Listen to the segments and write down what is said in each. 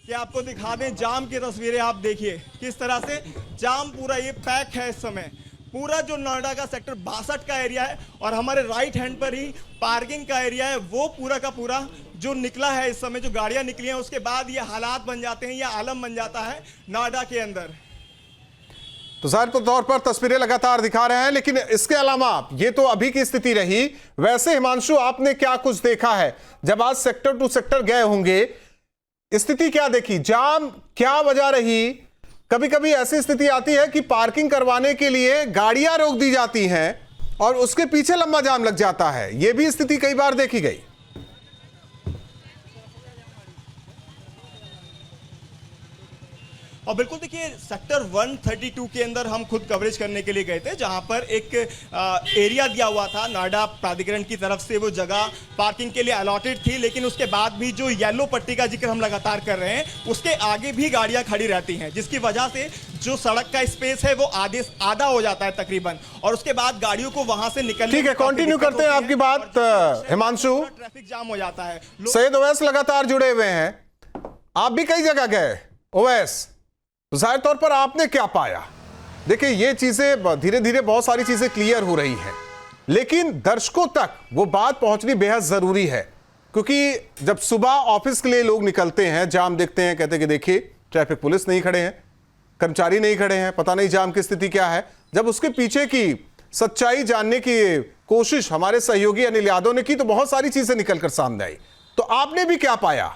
कि आपको दिखा दें जाम की तस्वीरें। आप देखिए किस तरह से जाम पूरा ये पैक है इस समय। पूरा जो नोएडा का सेक्टर 62 का एरिया है और हमारे राइट हैंड पर ही पार्किंग का एरिया है, वो पूरा का पूरा जो निकला है इस समय, जो गाड़ियां निकली हैं उसके बाद ये हालात बन जाते हैं, ये आलम बन जाता है नोएडा के अंदर। तो जाहिर तौर पर तस्वीरें लगातार दिखा रहे हैं, लेकिन इसके अलावा ये तो अभी की स्थिति रही। वैसे हिमांशु, आपने क्या कुछ देखा है जब आज सेक्टर टू सेक्टर गए होंगे? स्थिति क्या देखी? जाम क्या वजह रही? कभी कभी ऐसी स्थिति आती है कि पार्किंग करवाने के लिए गाड़ियां रोक दी जाती हैं और उसके पीछे लंबा जाम लग जाता है। यह भी स्थिति कई बार देखी गई। और बिल्कुल देखिए, सेक्टर 132 के अंदर हम खुद कवरेज करने के लिए गए थे, जहां पर एक एरिया दिया हुआ था नोएडा प्राधिकरण की तरफ से, वो जगह पार्किंग के लिए अलॉटेड थी। लेकिन उसके बाद भी जो येलो पट्टी का जिक्र हम लगातार कर रहे हैं, उसके आगे भी गाड़ियां खड़ी रहती हैं, जिसकी वजह से जो सड़क का स्पेस है वो आधा हो जाता है तकरीबन, और उसके बाद गाड़ियों को वहां से निकलने। ठीक है, कंटिन्यू करते हैं आपकी बात हिमांशु। ट्रैफिक जाम हो जाता है। सैयद ओवैस लगातार जुड़े हुए हैं, आप भी कई जगह गए ओवैस, तो जाहिर तौर पर आपने क्या पाया? देखिए, ये चीजें धीरे धीरे बहुत सारी चीजें क्लियर हो रही हैं, लेकिन दर्शकों तक वो बात पहुंचनी बेहद जरूरी है, क्योंकि जब सुबह ऑफिस के लिए लोग निकलते हैं, जाम देखते हैं, कहते हैं कि देखिए ट्रैफिक पुलिस नहीं खड़े हैं, कर्मचारी नहीं खड़े हैं, पता नहीं जाम की स्थिति क्या है। जब उसके पीछे की सच्चाई जानने की कोशिश हमारे सहयोगी अनिल यादव ने की, तो बहुत सारी चीजें निकलकर सामने आई। तो आपने भी क्या पाया?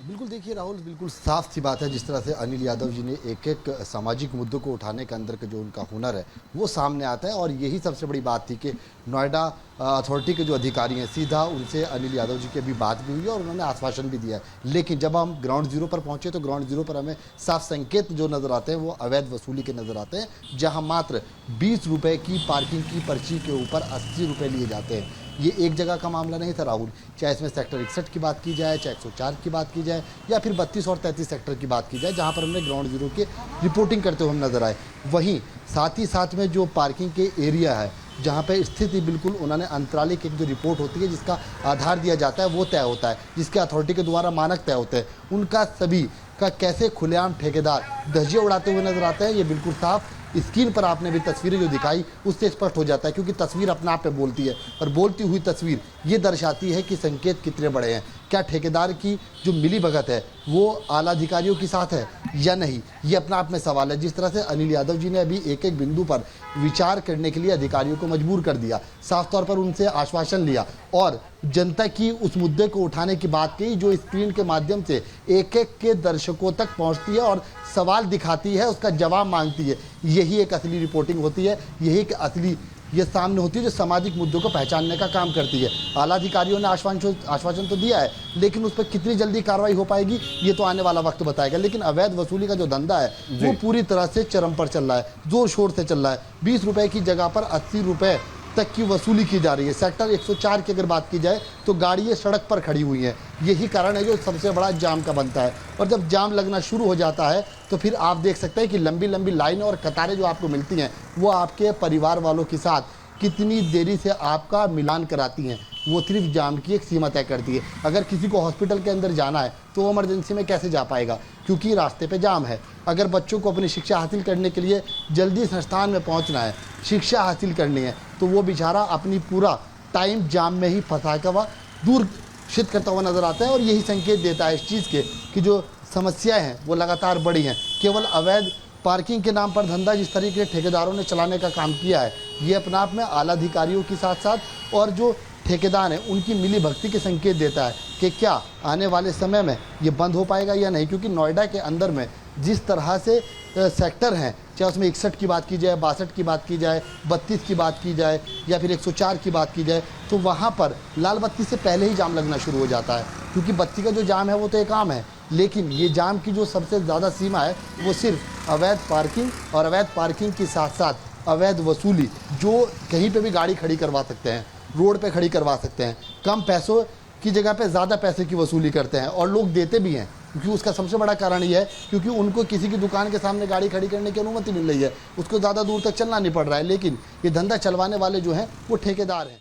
बिल्कुल, देखिए राहुल, बिल्कुल साफ सी बात है। जिस तरह से अनिल यादव जी ने एक एक सामाजिक मुद्दों को उठाने के अंदर का जो उनका हुनर है वो सामने आता है, और यही सबसे बड़ी बात थी कि नोएडा अथॉरिटी के जो अधिकारी हैं, सीधा उनसे अनिल यादव जी की अभी बात भी हुई है और उन्होंने आश्वासन भी दिया है। लेकिन जब हम ग्राउंड जीरो पर पहुंचे तो ग्राउंड जीरो पर हमें साफ संकेत जो नज़र आते हैं वो अवैध वसूली के नज़र आते हैं, जहाँ मात्र 20 रुपये की पार्किंग की पर्ची के ऊपर 80 रुपये लिए जाते हैं। ये एक जगह का मामला नहीं था राहुल, चाहे इसमें सेक्टर 61 की बात की जाए, चाहे 104 की बात की जाए, या फिर 32 और 33 सेक्टर की बात की जाए, जहां पर हमने ग्राउंड जीरो की रिपोर्टिंग करते हुए हम नजर आए। वहीं साथ ही साथ में जो पार्किंग के एरिया है, जहां पे स्थिति बिल्कुल उन्होंने अंतरालिक एक जो रिपोर्ट होती है जिसका आधार दिया जाता है वो तय होता है, जिसके अथॉरिटी के द्वारा मानक तय होते हैं, उनका सभी का कैसे खुलेआम ठेकेदार धज्जियां उड़ाते हुए नजर आते हैं, ये बिल्कुल साफ स्क्रीन पर आपने भी तस्वीरें जो दिखाई उससे स्पष्ट हो जाता है, क्योंकि तस्वीर अपने आप पे बोलती है, और बोलती हुई तस्वीर ये दर्शाती है कि संकेत कितने बड़े हैं। क्या ठेकेदार की जो मिली भगत है वो आला अधिकारियों के साथ है या नहीं, ये अपने आप में सवाल है। जिस तरह से अनिल यादव जी ने अभी एक एक बिंदु पर विचार करने के लिए अधिकारियों को मजबूर कर दिया, साफ तौर पर उनसे आश्वासन लिया और जनता की उस मुद्दे को उठाने की बात की जो स्क्रीन के माध्यम से एक एक के दर्शकों तक पहुंचती है और सवाल दिखाती है, उसका जवाब मांगती है। यही एक असली रिपोर्टिंग होती है, यही एक असली ये सामने होती है जो सामाजिक मुद्दों को पहचानने का काम करती है। आला अधिकारियों ने आश्वासन तो दिया है, लेकिन उस पर कितनी जल्दी कार्रवाई हो पाएगी ये तो आने वाला वक्त बताएगा। लेकिन अवैध वसूली का जो धंधा है वो पूरी तरह से चरम पर चल रहा है, जोर शोर से चल रहा है। 20 रुपए की जगह पर 80 रुपए तक की वसूली की जा रही है। सेक्टर 104 की अगर बात की जाए तो गाड़ियाँ सड़क पर खड़ी हुई हैं, यही कारण है जो सबसे बड़ा जाम का बनता है। और जब जाम लगना शुरू हो जाता है तो फिर आप देख सकते हैं कि लंबी लंबी लाइनें और कतारें जो आपको मिलती हैं वो आपके परिवार वालों के साथ कितनी देरी से आपका मिलान कराती हैं, वो सिर्फ जाम की एक सीमा तय करती है। अगर किसी को हॉस्पिटल के अंदर जाना है तो वो इमरजेंसी में कैसे जा पाएगा, क्योंकि रास्ते पे जाम है। अगर बच्चों को अपनी शिक्षा हासिल करने के लिए जल्दी संस्थान में पहुंचना है, शिक्षा हासिल करनी है, तो वो बेचारा अपनी पूरा टाइम जाम में ही फंसा कर वह दूर शित करता हुआ नजर आता है। और यही संकेत देता है इस चीज़ के कि जो समस्याएं हैं वो लगातार बढ़ी हैं। केवल अवैध पार्किंग के नाम पर धंधा जिस तरीके से ठेकेदारों ने चलाने का काम किया है, ये अपने आप में आला अधिकारियों के साथ साथ और जो ठेकेदार हैं उनकी मिली भक्ति के संकेत देता है कि क्या आने वाले समय में ये बंद हो पाएगा या नहीं। क्योंकि नोएडा के अंदर में जिस तरह से सेक्टर हैं, चाहे उसमें 61 की बात की जाए, 62 की बात की जाए, 32 की बात की जाए या फिर 104 की बात की जाए, तो वहाँ पर लाल बत्ती से पहले ही जाम लगना शुरू हो जाता है। क्योंकि बत्ती का जो जाम है वो तो एक आम है, लेकिन ये जाम की जो सबसे ज़्यादा सीमा है वो सिर्फ अवैध पार्किंग और अवैध पार्किंग के साथ साथ अवैध वसूली, जो कहीं पे भी गाड़ी खड़ी करवा सकते हैं, रोड पे खड़ी करवा सकते हैं, कम पैसों की जगह पे ज़्यादा पैसे की वसूली करते हैं और लोग देते भी हैं। क्योंकि उसका सबसे बड़ा कारण ये है क्योंकि उनको किसी की दुकान के सामने गाड़ी खड़ी करने की अनुमति मिल रही है, उसको ज़्यादा दूर तक चलना नहीं पड़ रहा है। लेकिन ये धंधा चलवाने वाले जो हैं वो ठेकेदार हैं।